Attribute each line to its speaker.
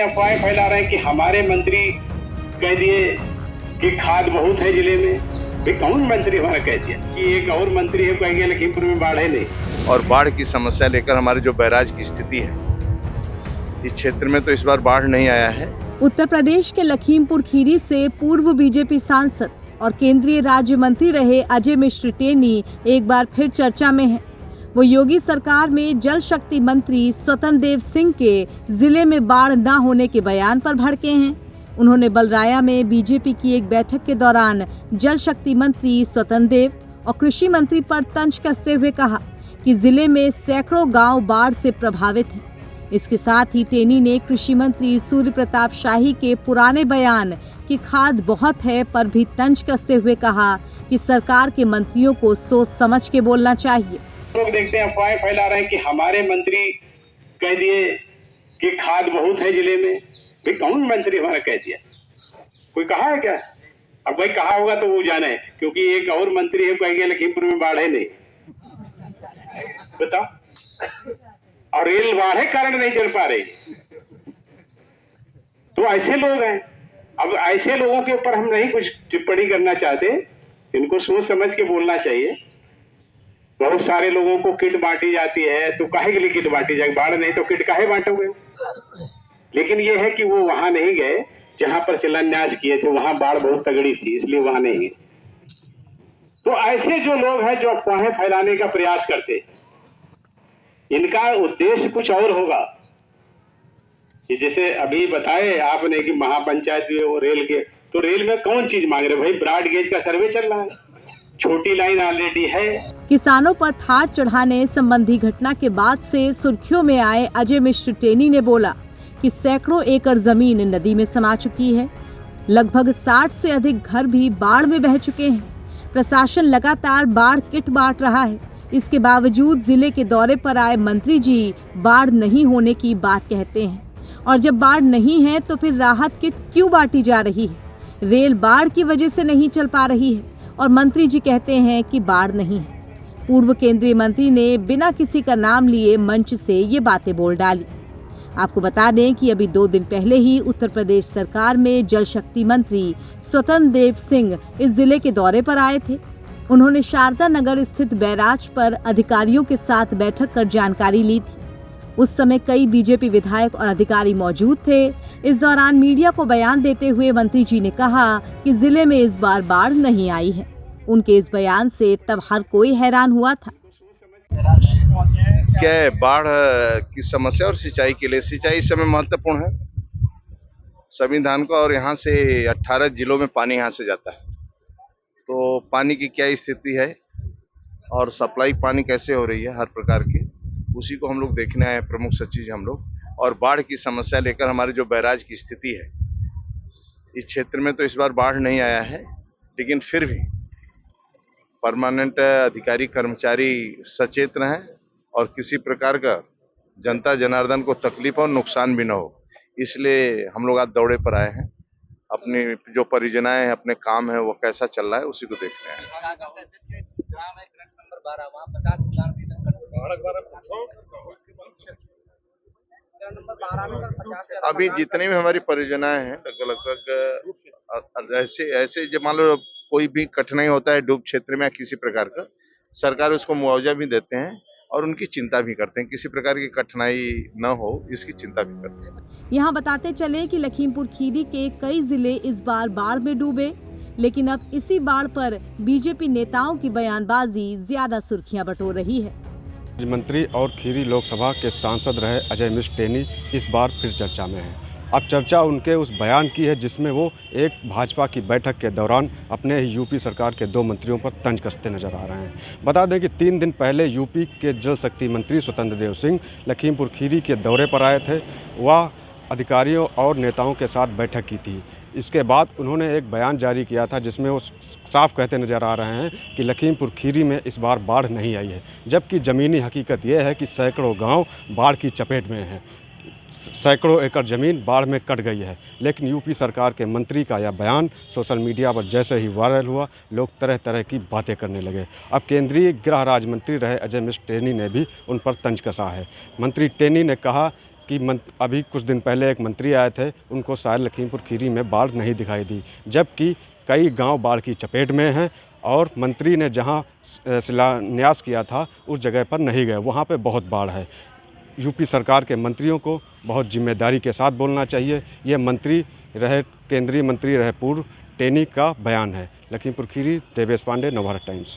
Speaker 1: अफवाहें फैला रहे हैं कि हमारे मंत्री कह दिए कि खाद बहुत है जिले में। भाई कौन मंत्री हमारा कह दिया कि एक और मंत्री है कहेंगे लखीमपुर में बाढ़ है नहीं।
Speaker 2: और बाढ़ की समस्या लेकर हमारे जो बैराज की स्थिति है, इस क्षेत्र में तो इस बार बाढ़ नहीं आया है।
Speaker 3: उत्तर प्रदेश के लखीमपुर खीरी से पूर्व बीजेपी सांसद और केंद्रीय राज्य मंत्री रहे अजय मिश्र टेनी एक बार फिर चर्चा में हैं। वो योगी सरकार में जल शक्ति मंत्री स्वतंत्र देव सिंह के जिले में बाढ़ न होने के बयान पर भड़के हैं। उन्होंने बलराया में बीजेपी की एक बैठक के दौरान जल शक्ति मंत्री स्वतंत्र देव और कृषि मंत्री पर तंज कसते हुए कहा कि जिले में सैकड़ों गांव बाढ़ से प्रभावित हैं। इसके साथ ही टेनी ने कृषि मंत्री सूर्य प्रताप शाही के पुराने बयान कि खाद बहुत है पर भी तंज कसते हुए कहा कि सरकार के मंत्रियों को सोच समझ के बोलना चाहिए।
Speaker 1: लोग देखते हैं अफवाहें फैला रहे हैं कि हमारे मंत्री कह दिए कि खाद बहुत है जिले में। भाई कौन मंत्री हमारा कह दिया? कोई कहा है क्या? अब भाई कहा होगा तो वो जाने, क्योंकि एक और मंत्री है कहेंगे लखीमपुर में बाढ़ है नहीं। बताओ, और रेल बाढ़ है कारण नहीं चल पा रही। तो ऐसे लोग हैं। अब ऐसे लोगों के ऊपर हम नहीं कुछ टिप्पणी करना चाहते, इनको सोच समझ के बोलना चाहिए। बहुत सारे लोगों को किट बांटी जाती है, तो काहे के लिए किट बांटी जाएगी? बाढ़ नहीं तो किट काहे बांटोगे? लेकिन ये है कि वो वहां नहीं गए जहां पर शिलान्यास किए थे, वहां बाढ़ बहुत तगड़ी थी, इसलिए वहां नहीं गए। तो ऐसे जो लोग हैं जो अफवाहें फैलाने का प्रयास करते, इनका उद्देश्य कुछ और होगा। जैसे अभी बताए आपने कि महापंचायत रेल के, तो रेल में कौन चीज मांग रहे? भाई ब्रॉड गेज का सर्वे चल रहा है, छोटी लाइन ऑलरेडी है।
Speaker 3: किसानों पर थार चढ़ाने संबंधी घटना के बाद से सुर्खियों में आए अजय मिश्र टेनी ने बोला कि सैकड़ों एकड़ जमीन नदी में समा चुकी है। लगभग 60 से अधिक घर भी बाढ़ में बह चुके हैं। प्रशासन लगातार बाढ़ किट बांट रहा है। इसके बावजूद जिले के दौरे पर आए मंत्री जी बाढ़ नहीं होने की बात कहते हैं, और जब बाढ़ नहीं है तो फिर राहत किट क्यों बांटी जा रही है? रेल बाढ़ की वजह से नहीं चल पा रही है और मंत्री जी कहते हैं कि बाढ़ नहीं है। पूर्व केंद्रीय मंत्री ने बिना किसी का नाम लिए मंच से ये बातें बोल डाली। आपको बता दें कि अभी 2 दिन पहले ही उत्तर प्रदेश सरकार में जल शक्ति मंत्री स्वतंत्र देव सिंह इस जिले के दौरे पर आए थे। उन्होंने शारदा नगर स्थित बैराज पर अधिकारियों के साथ बैठक कर जानकारी ली थी। उस समय कई बीजेपी विधायक और अधिकारी मौजूद थे। इस दौरान मीडिया को बयान देते हुए मंत्री जी ने कहा कि जिले में इस बार बाढ़ नहीं आई है। उनके इस बयान से तब हर कोई हैरान हुआ था।
Speaker 2: क्या है, बाढ़ की समस्या और सिंचाई के लिए, सिंचाई इस समय महत्वपूर्ण है संविधान का, और यहाँ से 18 जिलों में पानी यहाँ से जाता है। तो पानी की क्या स्थिति है और सप्लाई पानी कैसे हो रही है हर प्रकार की, उसी को हम लोग देखने आए प्रमुख सचिव हम लोग। और बाढ़ की समस्या लेकर हमारे जो बैराज की स्थिति है, इस क्षेत्र में तो इस बार बाढ़ नहीं आया है, लेकिन फिर भी परमानेंट अधिकारी कर्मचारी सचेत रहें और किसी प्रकार का जनता जनार्दन को तकलीफ और नुकसान भी न हो, इसलिए हम लोग आज दौरे पर आए हैं। अपनी जो परियोजनाएं हैं, अपने काम है, वो कैसा चल रहा है उसी को देख रहे हैं। अभी जितनी भी हमारी परियोजनाएं हैं लगभग ऐसे जब मान लो कोई भी कठिनाई होता है डूब क्षेत्र में या किसी प्रकार का, सरकार उसको मुआवजा भी देते हैं और उनकी चिंता भी करते हैं, किसी प्रकार की कठिनाई न हो इसकी चिंता भी करते हैं।
Speaker 3: यहाँ बताते चले कि लखीमपुर खीरी के कई जिले इस बार बाढ़ में डूबे, लेकिन अब इसी बाढ़ पर बीजेपी नेताओं की बयानबाजी ज्यादा सुर्खियां बटोर रही है।
Speaker 4: मंत्री और खीरी लोकसभा के सांसद रहे अजय मिश्र टेनी इस बार फिर चर्चा में हैं। अब चर्चा उनके उस बयान की है जिसमें वो एक भाजपा की बैठक के दौरान अपने यूपी सरकार के 2 मंत्रियों पर तंज कसते नजर आ रहे हैं। बता दें कि 3 दिन पहले यूपी के जल शक्ति मंत्री स्वतंत्र देव सिंह लखीमपुर खीरी के दौरे पर आए थे। वह अधिकारियों और नेताओं के साथ बैठक की थी। इसके बाद उन्होंने एक बयान जारी किया था जिसमें वो साफ कहते नज़र आ रहे हैं कि लखीमपुर खीरी में इस बार बाढ़ नहीं आई है, जबकि ज़मीनी हकीकत यह है कि सैकड़ों गांव बाढ़ की चपेट में हैं। सैकड़ों एकड़ ज़मीन बाढ़ में कट गई है। लेकिन यूपी सरकार के मंत्री का यह बयान सोशल मीडिया पर जैसे ही वायरल हुआ, लोग तरह तरह की बातें करने लगे। अब केंद्रीय गृह राज्य मंत्री रहे अजय मिश्र टेनी ने भी उन पर तंज कसा है। मंत्री टेनी ने कहा कि अभी कुछ दिन पहले एक मंत्री आए थे, उनको शायद लखीमपुर खीरी में बाढ़ नहीं दिखाई दी, जबकि कई गांव बाढ़ की चपेट में हैं और मंत्री ने जहां शिलान्यास किया था उस जगह पर नहीं गए, वहां पे बहुत बाढ़ है। यूपी सरकार के मंत्रियों को बहुत जिम्मेदारी के साथ बोलना चाहिए। ये मंत्री रहे, केंद्रीय मंत्री रहे पूर्व, टेनी का बयान है। लखीमपुर खीरी, देवेश पांडे, नवभारत टाइम्स।